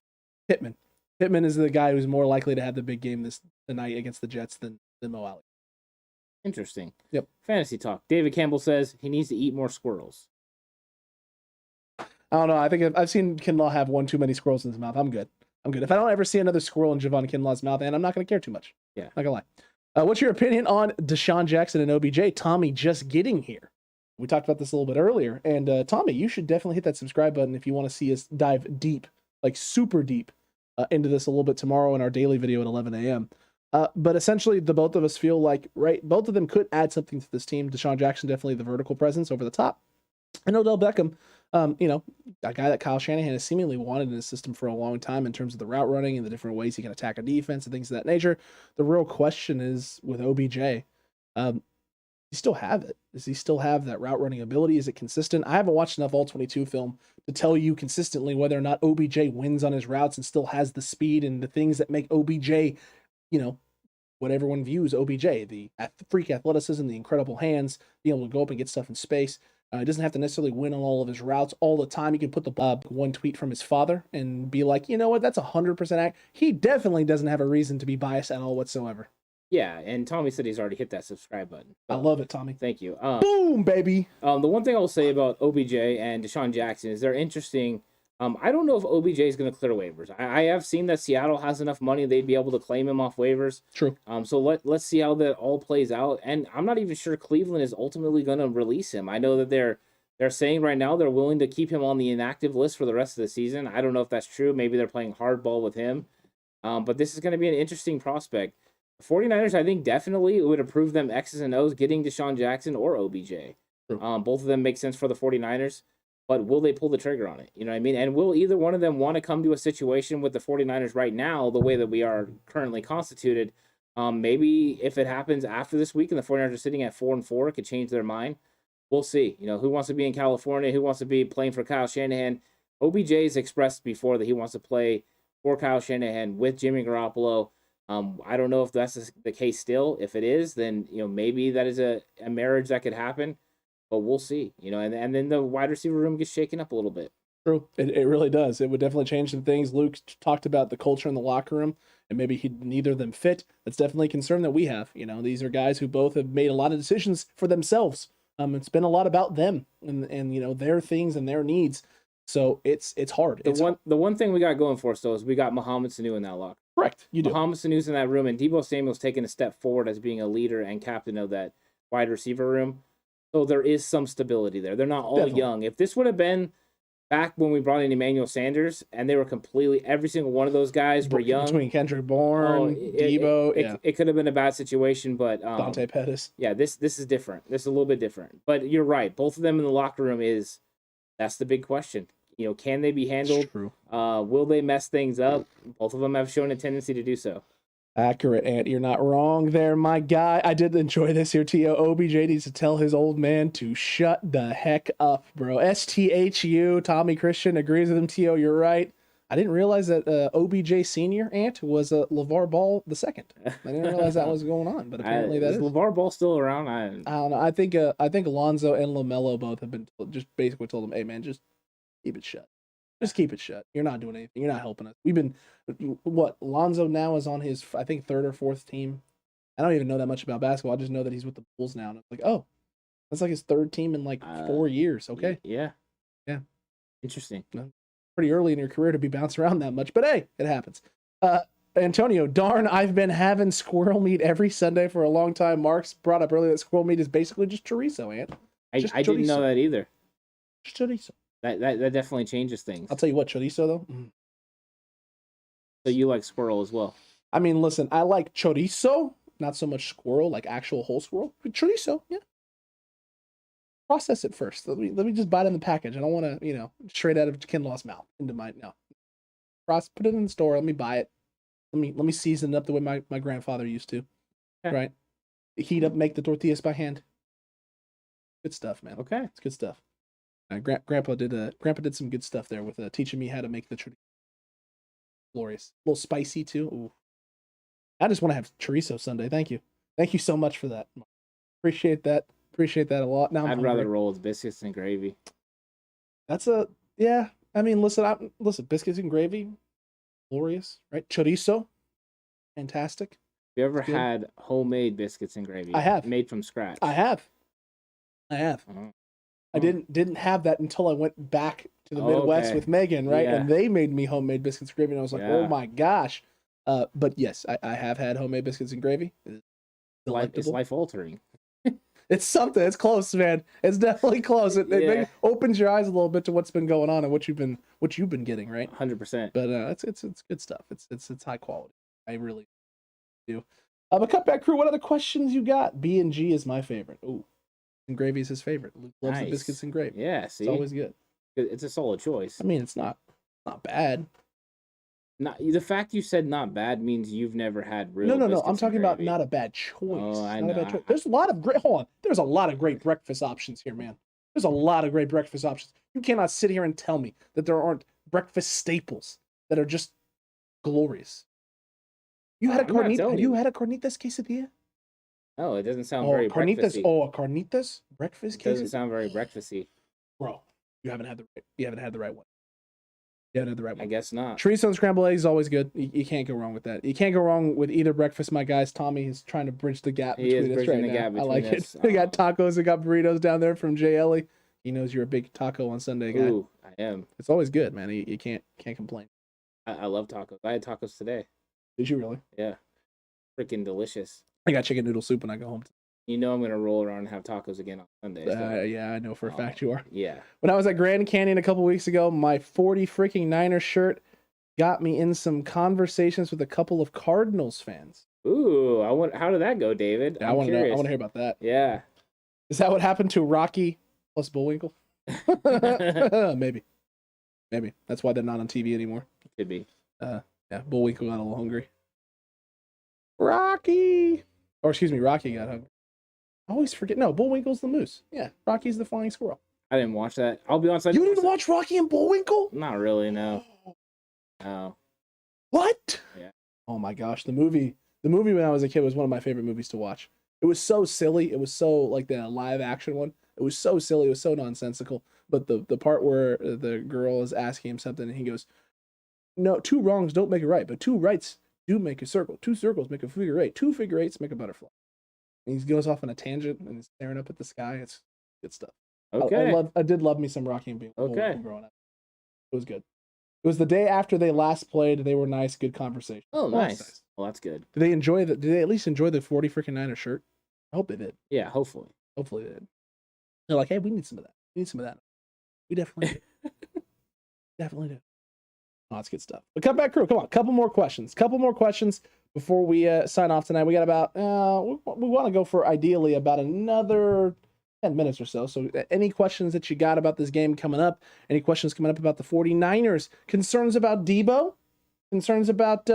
Pittman. Pittman is the guy who's more likely to have the big game tonight against the Jets than Mo Alley. Interesting. Yep. Fantasy talk. David Campbell says he needs to eat more squirrels. I don't know. I think I've seen Kinlaw have one too many squirrels in his mouth. I'm good. If I don't ever see another squirrel in Javon Kinlaw's mouth, and I'm not going to care too much. Yeah. Not going to lie. What's your opinion on Deshaun Jackson and OBJ? Tommy just getting here. We talked about this a little bit earlier. And Tommy, you should definitely hit that subscribe button if you want to see us dive deep, like super deep, into this a little bit tomorrow in our daily video at 11 a.m. But essentially, the both of us feel like, right, both of them could add something to this team. Deshaun Jackson, definitely the vertical presence over the top. And Odell Beckham, a guy that Kyle Shanahan has seemingly wanted in his system for a long time in terms of the route running and the different ways he can attack a defense and things of that nature. The real question is with OBJ, he still have it? Does he still have that route running ability? Is it consistent? I haven't watched enough All-22 film to tell you consistently whether or not OBJ wins on his routes and still has the speed and the things that make OBJ, what everyone views OBJ, the freak athleticism, the incredible hands, being able to go up and get stuff in space. He doesn't have to necessarily win on all of his routes all the time. He can put the one tweet from his father and be like, you know what, that's 100% act. He definitely doesn't have a reason to be biased at all whatsoever. Yeah, and Tommy said he's already hit that subscribe button. I love it, Tommy. Thank you. Boom, baby. The one thing I will say about OBJ and Deshaun Jackson is they're interesting. I don't know if OBJ is going to clear waivers. I have seen that Seattle has enough money they'd be able to claim him off waivers. True. So let's see how that all plays out. And I'm not even sure Cleveland is ultimately going to release him. I know that they're saying right now they're willing to keep him on the inactive list for the rest of the season. I don't know if that's true. Maybe they're playing hardball with him. But this is going to be an interesting prospect. The 49ers, I think, definitely would approve them X's and O's getting Deshaun Jackson or OBJ. Both of them make sense for the 49ers. But will they pull the trigger on it? You know what I mean? And will either one of them want to come to a situation with the 49ers right now, the way that we are currently constituted? Maybe if it happens after this week and the 49ers are sitting at 4-4, it could change their mind. we'll see. Who wants to be in California? Who wants to be playing for Kyle Shanahan? OBJ's expressed before that he wants to play for Kyle Shanahan with Jimmy Garoppolo. I don't know if that's the case still. If it is, then maybe that is a marriage that could happen, but we'll see. And then the wide receiver room gets shaken up a little bit. True, it really does. It would definitely change some things. Luke talked about the culture in the locker room, and maybe neither of them fit. That's definitely a concern that we have. These are guys who both have made a lot of decisions for themselves. It's been a lot about them and their things and their needs. So it's hard. The one thing we got going for us though is we got Mohamed Sanu in that locker. Correct. You do. Mohamed Sanu's in that room, and Deebo Samuel's taking a step forward as being a leader and captain of that wide receiver room. So there is some stability there. They're not all young. If this would have been back when we brought in Emmanuel Sanders and they were completely, every single one of those guys were young. Between Kendrick Bourne, Deebo. It could have been a bad situation, but Dante Pettis. Yeah, this is different. This is a little bit different. But you're right. Both of them in the locker room that's the big question. Can they be handled? True. Will they mess things up? Both of them have shown a tendency to do so. Accurate, Ant. You're not wrong there, my guy. I did enjoy this here, T.O. OBJ needs to tell his old man to shut the heck up, bro. STHU. Tommy Christian agrees with him, T.O. You're right. I didn't realize that OBJ Senior, Ant, was LeVar Ball II. I didn't realize that was going on, but apparently that is. LeVar Ball still around? I don't know. I think Alonzo and LaMelo both have been just basically told him, hey, man, just keep it shut. Just keep it shut. You're not doing anything. You're not helping us. We've been, Lonzo now is on his, I think, third or fourth team. I don't even know that much about basketball. I just know that he's with the Bulls now. And I'm like, oh, that's like his third team in 4 years. Okay. Yeah. Yeah. Interesting. Pretty early in your career to be bounced around that much. But hey, it happens. Antonio, darn, I've been having squirrel meat every Sunday for a long time. Mark's brought up earlier that squirrel meat is basically just chorizo, Ant. I didn't know that either. Just chorizo. That definitely changes things. I'll tell you what, chorizo though. So you like squirrel as well? I mean, listen, I like chorizo, not so much squirrel, like actual whole squirrel. But chorizo, yeah. Process it first. Let me just buy it in the package. I don't want to, straight out of Kinlaw's mouth into my no. Put it in the store. Let me buy it. Let me season it up the way my grandfather used to. Okay. Right. Heat up, make the tortillas by hand. Good stuff, man. Okay, it's good stuff. Grandpa did some good stuff there with teaching me how to make the chorizo. Glorious, a little spicy too. Ooh. I just want to have chorizo Sunday. Thank you so much for that. Appreciate that a lot. Now I'd rather roll with biscuits and gravy. Yeah. I mean, listen, biscuits and gravy, glorious, right? Chorizo, fantastic. Have you ever had homemade biscuits and gravy? I have. Made from scratch. I have. Uh-huh. I didn't have that until I went back to the Midwest with Megan, right? Yeah. And they made me homemade biscuits and gravy, and I was like, oh my gosh. But yes, I have had homemade biscuits and gravy. It's life altering. It's something. It's close, man. It's definitely close. It opens your eyes a little bit to what's been going on and what you've been getting, right? 100%. But it's good stuff. It's high quality. I really do. But Cutback crew, what other questions you got? B and G is my favorite. Ooh. And gravy is his favorite. Luke loves the biscuits and gravy. Yeah, see? It's always good. It's a solid choice. I mean, it's not bad. The fact you said not bad means you've never had real. No. I'm talking about not a bad choice. Oh, I know. Not a bad choice. There's a lot of great. Hold on. There's a lot of great breakfast options here, man. There's a lot of great breakfast options. You cannot sit here and tell me that there aren't breakfast staples that are just glorious. You had a carnitas? Have you had a carnitas quesadilla? No, it doesn't sound very breakfasty. A carnitas breakfast quesadilla? It doesn't sound very breakfasty. Bro, you haven't had the right one. I guess not. Chorizo and scrambled eggs is always good. You can't go wrong with that. You can't go wrong with either breakfast, my guys. Tommy is trying to bridge the gap between us right now. I like it. We got tacos and got burritos down there from Jay Ellie. He knows you're a big taco on Sunday guy. Ooh, I am. It's always good, man. You can't complain. I love tacos. I had tacos today. Did you really? Yeah. Freaking delicious. I got chicken noodle soup when I go home. You know I'm going to roll around and have tacos again on Sunday. So. Yeah, I know for a fact you are. Yeah. When I was at Grand Canyon a couple weeks ago, my 40 freaking Niners shirt got me in some conversations with a couple of Cardinals fans. Ooh, how did that go, David? Yeah, I want to hear about that. Yeah. Is that what happened to Rocky plus Bullwinkle? Maybe. That's why they're not on TV anymore. Could be. Yeah, Bullwinkle got a little hungry. Rocky got hungry. I always forget. No, Bullwinkle's the moose. Yeah, Rocky's the flying squirrel. I didn't watch that. I'll be honest. You didn't watch Rocky and Bullwinkle? Not really, no. No. What? Yeah. Oh my gosh, the movie when I was a kid was one of my favorite movies to watch. It was so silly. It was so like the live action one. It was so silly. It was so nonsensical. But the part where the girl is asking him something and he goes, "No, two wrongs don't make a right, but two rights do make a circle. Two circles make a figure eight. Two figure eights make a butterfly." And he goes off on a tangent and he's staring up at the sky. It's good stuff. Okay. I did love me some Rocky and Bullwinkle Okay. growing up. It was good. It was the day after they last played. They were nice, good conversation. Oh, nice. Well, that's good. Did they enjoy the? Did they at least enjoy the 40 freaking Niner shirt? I hope they did. Yeah, hopefully. Hopefully they did. They're like, hey, we need some of that. We need some of that. We definitely do. Definitely do. Oh, that's good stuff. But Cutback crew, come on, couple more questions before we sign off tonight. We got about we want to go for ideally about another 10 minutes or so. So any questions that you got about this game coming up? Any questions coming up about the 49ers? Concerns about Debo? Concerns about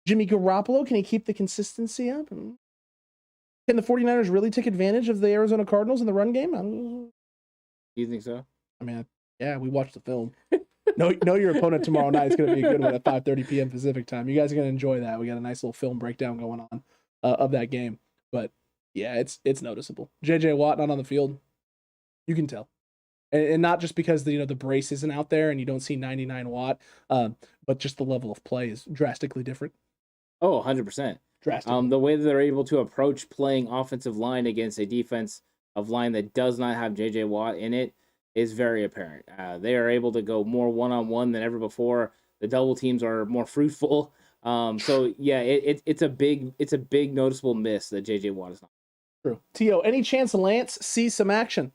Jimmy Garoppolo? Can he keep the consistency up? Can the 49ers really take advantage of the Arizona Cardinals in the run game? You think so? I mean, yeah, we watched the film. Know your opponent tomorrow night. It's going to be a good one at 5:30 p.m. Pacific time. You guys are going to enjoy that. We got a nice little film breakdown going on of that game. But yeah, it's noticeable. J.J. Watt not on the field. You can tell. And not just because the brace isn't out there and you don't see 99 Watt, but just the level of play is drastically different. Oh, 100%. Drastically. The way that they're able to approach playing offensive line against a defense of line that does not have J.J. Watt in it is very apparent. They are able to go more one-on-one than ever before. The double teams are more fruitful. So yeah, it's a big noticeable miss that J.J. Watt is not. True. T.O., any chance Lance sees some action?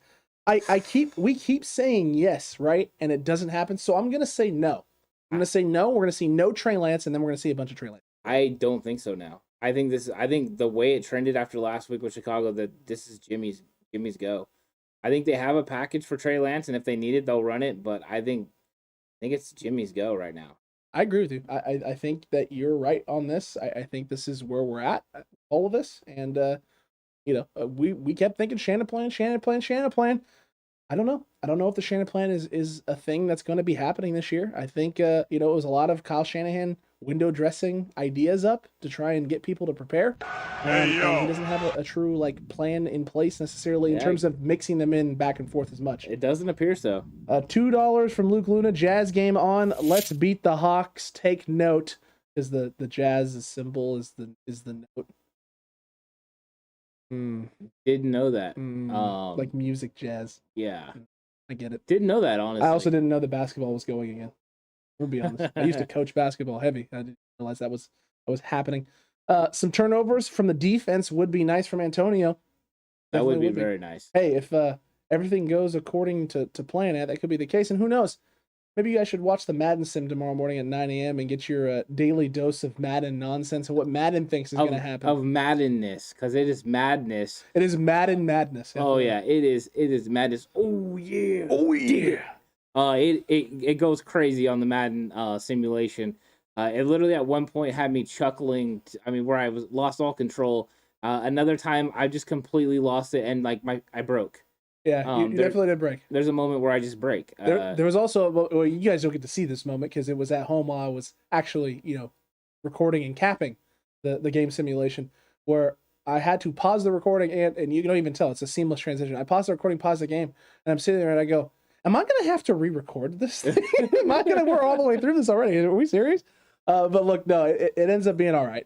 We keep saying yes, right? And it doesn't happen. So I'm gonna say no. I'm gonna say no. We're gonna see no Trey Lance, and then we're gonna see a bunch of Trey Lance. I don't think so now. I think the way it trended after last week with Chicago, that this is Jimmy's go. I think they have a package for Trey Lance, and if they need it, they'll run it. But I think it's Jimmy's go right now. I agree with you. I think that you're right on this. I think this is where we're at, all of this. And, we kept thinking Shannon plan. I don't know. I don't know if the Shannon plan is a thing that's going to be happening this year. I think, it was a lot of Kyle Shanahan window dressing ideas up to try and get people to prepare. And he doesn't have a true plan in place necessarily in terms of mixing them in back and forth as much. It doesn't appear so. $2 from Luke Luna. Jazz game on. Let's beat the Hawks. Take note, because the Jazz symbol is the note. Didn't know that. Like music jazz. Yeah. I get it. Didn't know that, honestly. I also didn't know that basketball was going again. We'll be honest. I used to coach basketball heavy. I didn't realize that was happening. Some turnovers from the defense would be nice from Antonio. That would be very nice. Hey, if everything goes according to plan, that could be the case. And who knows? Maybe you guys should watch the Madden sim tomorrow morning at 9 a.m. and get your daily dose of Madden nonsense and what Madden thinks is going to happen. Of Maddenness, because it is madness. It is Madden madness. Oh, yeah. It is madness. Oh, yeah. Oh, yeah. It goes crazy on the Madden simulation. It literally at one point had me chuckling. Where I lost all control. Another time I just completely lost it and I broke. Yeah, you definitely did break. There's a moment where I just break. There was also, you guys don't get to see this moment because it was at home while I was actually, recording and capping the game simulation, where I had to pause the recording and you don't even tell. It's a seamless transition. I paused the recording, paused the game, and I'm sitting there and I go, am I going to have to re-record this thing? We're all the way through this already. Are we serious? But look, no, it ends up being all right.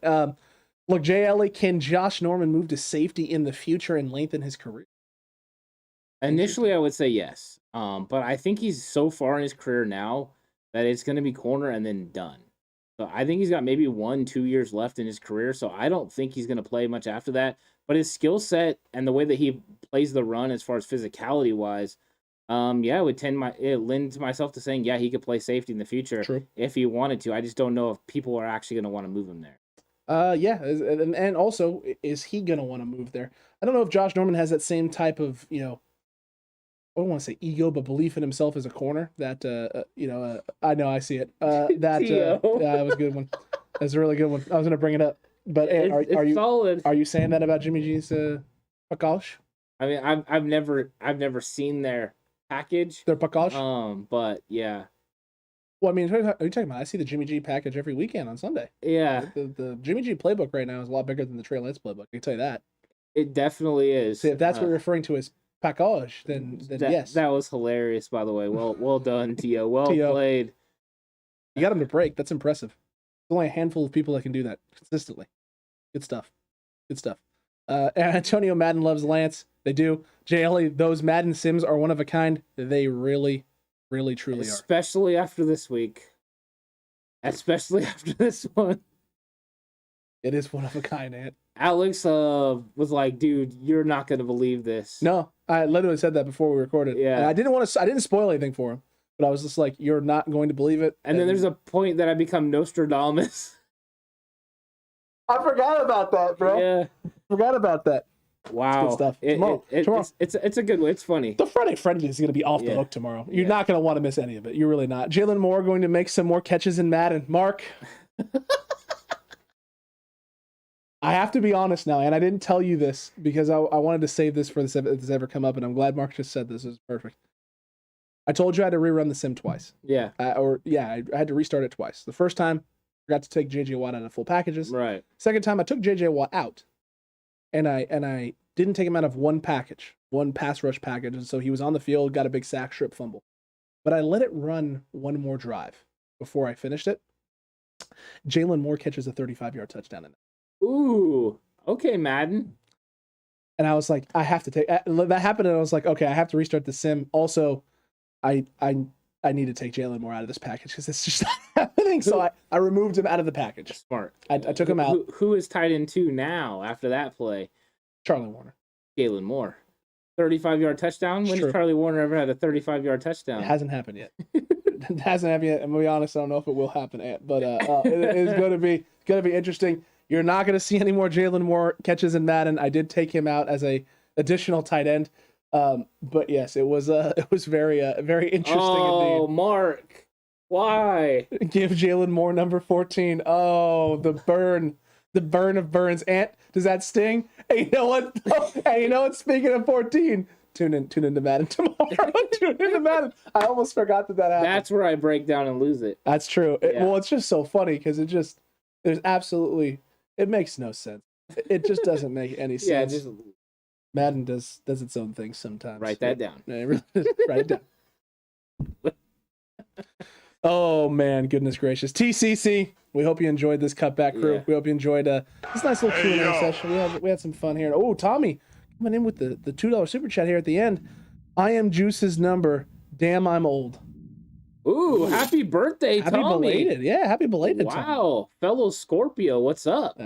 Look, Jay Ellie, can Josh Norman move to safety in the future and lengthen his career? Initially, I would say yes. But I think he's so far in his career now that it's going to be corner and then done. So I think he's got maybe 1-2 years left in his career. So I don't think he's going to play much after that. But his skill set and the way that he plays the run as far as physicality wise, it would lend myself to saying, yeah, he could play safety in the future. True. If he wanted to. I just don't know if people are actually going to want to move him there. And also, is he going to want to move there? I don't know if Josh Norman has that same type of, I don't want to say ego, but belief in himself as a corner. That I know, I see it. That was a good one. That's a really good one. I was gonna bring it up, but It's are you solid. Are you saying that about Jimmy G's Package. I mean, I've never seen their package. Their package. But yeah. Well, I mean, what are you talking about? I see the Jimmy G package every weekend on Sunday. Yeah. The Jimmy G playbook right now is a lot bigger than the Trey Lance playbook. I can tell you that. It definitely is. See, if that's what you're referring to as package, then yes. That was hilarious, by the way. Well done, Tio. Well played. You got him to break. That's impressive. There's only a handful of people that can do that consistently. Good stuff. Antonio Madden loves Lance. They do. JLE, those Madden Sims are one of a kind. They really, really, truly are. Especially after this week. Especially after this one. It is one of a kind, Ant. Alex was like, dude, you're not going to believe this. No, I literally said that before we recorded. Yeah. And I didn't spoil anything for him, but I was just like, you're not going to believe it. And then there's a point that I become Nostradamus. I forgot about that, bro. Yeah. Forgot about that. Wow. Good stuff. Tomorrow. It's a good one. It's funny. The Friday Frenzy is going to be off the hook tomorrow. You're not going to want to miss any of it. You're really not. Jalen Moore going to make some more catches in Madden. Mark. I have to be honest now, and I didn't tell you this because I wanted to save this for this if this ever come up, and I'm glad Mark just said this. This is perfect. I told you I had to rerun the sim twice. Yeah. I had to restart it twice. The first time, I forgot to take JJ Watt out of full packages. Right. Second time, I took JJ Watt out, and I didn't take him out of one package, one pass rush package, and so he was on the field, got a big sack, strip, fumble. But I let it run one more drive before I finished it. Jalen Moore catches a 35-yard touchdown in it. Ooh, okay, Madden. And I was like, I have to take that happened, and I was like, okay, I have to restart the sim. Also, I need to take Jalen Moore out of this package because it's just not happening. So I removed him out of the package. Smart. I took him out. Who is tied in two now after that play? Charlie Warner. Jalen Moore. 35-yard touchdown? When has Charlie Warner ever had a 35-yard touchdown? It hasn't happened yet. It hasn't happened yet. I'm going to be honest, I don't know if it will happen, Ant, but it is going to be interesting. You're not going to see any more Jalen Moore catches in Madden. I did take him out as a additional tight end. But yes, it was very interesting indeed. Oh, Mark, why? Give Jalen Moore number 14. Oh, the burn of burns. Ant, does that sting? Hey, you know what? Hey, you know what? Speaking of 14, tune into Madden tomorrow. Tune into Madden. I almost forgot that happened. That's where I break down and lose it. That's true. Well, it's just so funny because it makes no sense. It just doesn't make any sense. Yeah, Madden does its own thing sometimes. Write that down. Write it down. Oh man, goodness gracious. TCC, we hope you enjoyed this cutback crew. Yeah. We hope you enjoyed this nice little Q&A session. We had some fun here. Oh, Tommy coming in with the $2 super chat here at the end. I am Juice's number. Damn, I'm old. Ooh, happy birthday, happy Tommy. Belated. Yeah, happy belated. Wow, Tommy. fellow Scorpio, what's up?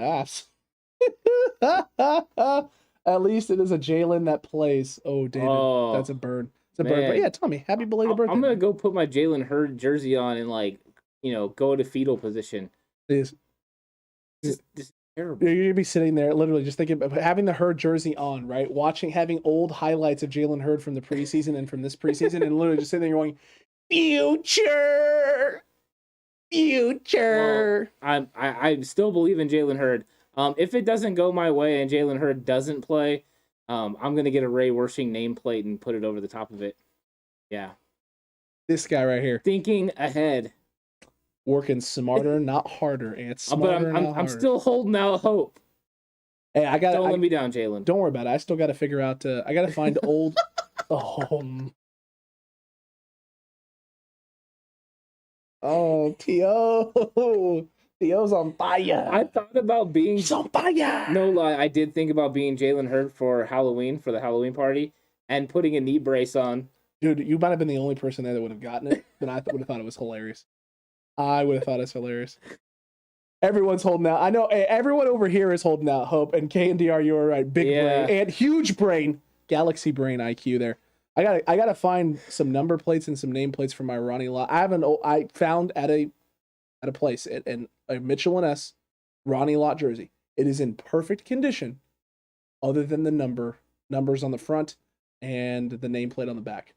At least it is a Jalen that plays. Oh, David, that's a burn. It's a burn. But yeah, Tommy, happy belated birthday. I'm gonna go put my Jalen Hurd jersey on and go to fetal position. This is terrible. You're gonna be sitting there, literally just thinking about having the Hurd jersey on, right? Having old highlights of Jalen Hurd from the preseason and from this preseason, and literally just sitting there going, future. Well, I still believe in Jalen Hurd. If it doesn't go my way and Jalen Hurd doesn't play, I'm going to get a Ray Wershing nameplate and put it over the top of it. Yeah. This guy right here. Thinking ahead. Working smarter, not harder. And it's smarter, but I'm still holding out hope. Hey, Don't let me down, Jalen. Don't worry about it. I still got to figure out. I got to find old. Oh, T.O. T.O.'s on fire. I thought about being... He's on fire. No lie, I did think about being Jalen Hurd for Halloween, for the Halloween party, and putting a knee brace on. Dude, you might have been the only person there that would have gotten it, but I would have thought it was hilarious. I would have thought it was hilarious. Everyone's holding out. I know everyone over here is holding out hope, and K and DR, you were right. Big brain and huge brain. Galaxy brain IQ there. I gotta find some number plates and some name plates for my Ronnie Lott. I found at a place in a Mitchell and S Ronnie Lott jersey. It is in perfect condition, other than the numbers on the front and the nameplate on the back.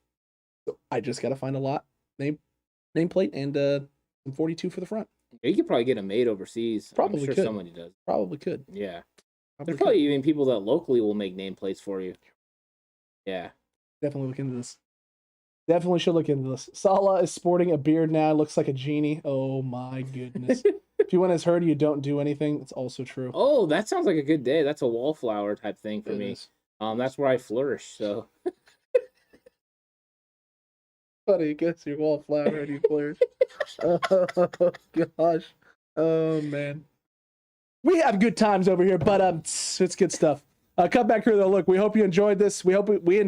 So I just gotta find a Lott nameplate and some 42 for the front. You could probably get them made overseas. Probably I'm sure could. somebody does. Probably could. Yeah. There's probably even people that locally will make nameplates for you. Yeah. Definitely look into this. Definitely should look into this. Salah is sporting a beard now. Looks like a genie. Oh my goodness. If anyone has heard you don't do anything, it's also true. Oh, that sounds like a good day. That's a wallflower type thing for me. Is. That's where I flourish. So. Funny, guess your wallflower and you flourish. Oh gosh. Oh man. We have good times over here, but it's good stuff. Cutback crew, though, look, we hope you enjoyed this. We hope we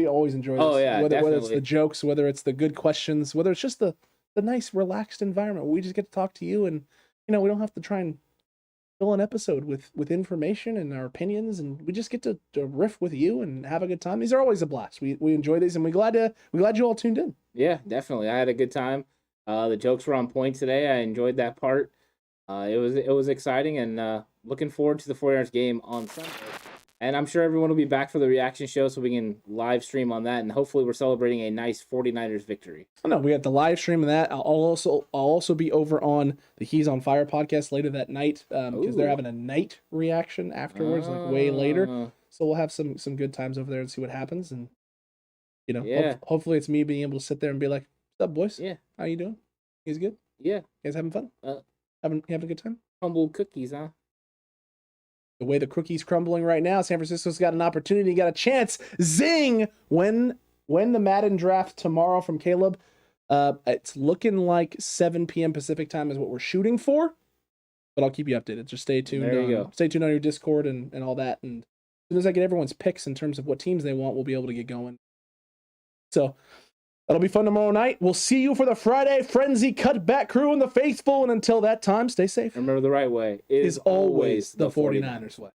always enjoy this. Oh, yeah, whether it's definitely. the jokes, whether it's the good questions, whether it's just the nice, relaxed environment where we just get to talk to you and, we don't have to try and fill an episode with information and our opinions, and we just get to riff with you and have a good time. These are always a blast. We enjoy these, and we're glad you all tuned in. Yeah, definitely. I had a good time. The jokes were on point today. I enjoyed that part. It was exciting, and looking forward to the 49ers game on Sunday. And I'm sure everyone will be back for the reaction show so we can live stream on that, and hopefully we're celebrating a nice 49ers victory. I know we got the live stream of that. I'll also be over on the He's on Fire podcast later that night because they're having a night reaction afterwards, like way later. So we'll have some good times over there and see what happins. And hopefully it's me being able to sit there and be like, "What's up, boys? Yeah, how you doing? He's good. Yeah, you guys having fun? Having a good time? Crumbled cookies, huh?" The way the cookie's crumbling right now, San Francisco's got an opportunity, got a chance. Zing! When the Madden draft tomorrow from Caleb, it's looking like 7 p.m. Pacific time is what we're shooting for. But I'll keep you updated. Just stay tuned. There you go. Stay tuned on your Discord and all that. And as soon as I get everyone's picks in terms of what teams they want, we'll be able to get going. So that'll be fun tomorrow night. We'll see you for the Friday Frenzy Cutback crew and the faithful. And until that time, stay safe. Remember, the right way is always the 49ers way.